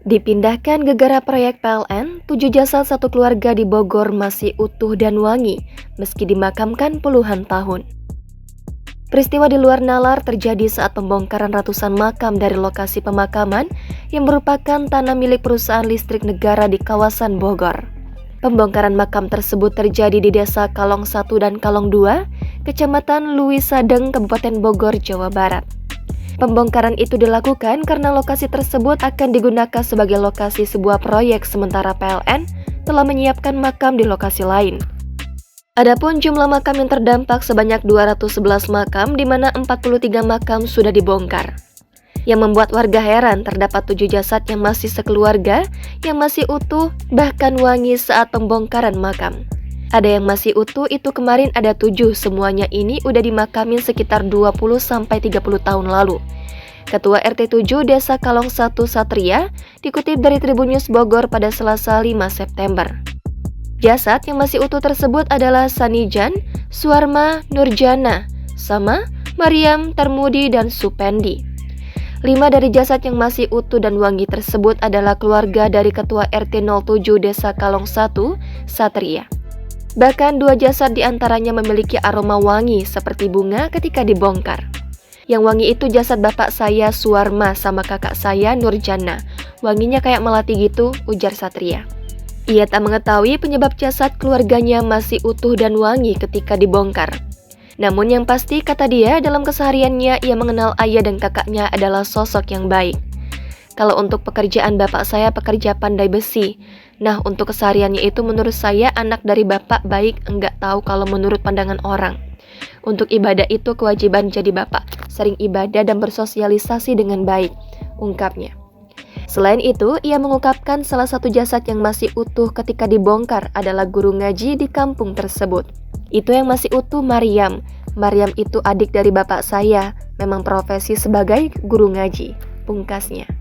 Dipindahkan gegara proyek PLN, 7 jasad satu keluarga di Bogor masih utuh dan wangi meski dimakamkan puluhan tahun. Peristiwa di luar nalar terjadi saat pembongkaran ratusan makam dari lokasi pemakaman yang merupakan tanah milik perusahaan listrik negara di kawasan Bogor. Pembongkaran makam tersebut terjadi di Desa Kalong 1 dan Kalong 2, Kecamatan Luwisadeng, Kabupaten Bogor, Jawa Barat. Pembongkaran itu dilakukan karena lokasi tersebut akan digunakan sebagai lokasi sebuah proyek sementara PLN telah menyiapkan makam di lokasi lain. Adapun jumlah makam yang terdampak sebanyak 211 makam di mana 43 makam sudah dibongkar. Yang membuat warga heran terdapat 7 jasad yang masih sekeluarga yang masih utuh bahkan wangi saat pembongkaran makam. Ada yang masih utuh itu kemarin ada 7, semuanya ini udah dimakamin sekitar 20-30 tahun lalu. Ketua RT 7 Desa Kalong 1 Satria dikutip dari Tribun News Bogor pada Selasa 5 September. Jasad yang masih utuh tersebut adalah Sanijan, Suarma, Nurjana, sama Mariam, Termudi, dan Supendi. 5 dari jasad yang masih utuh dan wangi tersebut adalah keluarga dari Ketua RT 07 Desa Kalong 1 Satria. Bahkan 2 jasad diantaranya memiliki aroma wangi seperti bunga ketika dibongkar. Yang wangi itu jasad bapak saya Suarma sama kakak saya Nurjana. Wanginya kayak melati gitu, ujar Satria. Ia tak mengetahui penyebab jasad keluarganya masih utuh dan wangi ketika dibongkar. Namun yang pasti kata dia dalam kesehariannya ia mengenal ayah dan kakaknya adalah sosok yang baik. Kalau untuk pekerjaan bapak saya pekerja pandai besi. Nah untuk kesehariannya itu menurut saya anak dari bapak baik, enggak tahu kalau menurut pandangan orang. Untuk ibadah itu kewajiban jadi bapak, sering ibadah dan bersosialisasi dengan baik, ungkapnya. Selain itu, ia mengungkapkan salah satu jasad yang masih utuh ketika dibongkar adalah guru ngaji di kampung tersebut. Itu yang masih utuh Mariam. Mariam itu adik dari bapak saya, memang profesi sebagai guru ngaji, pungkasnya.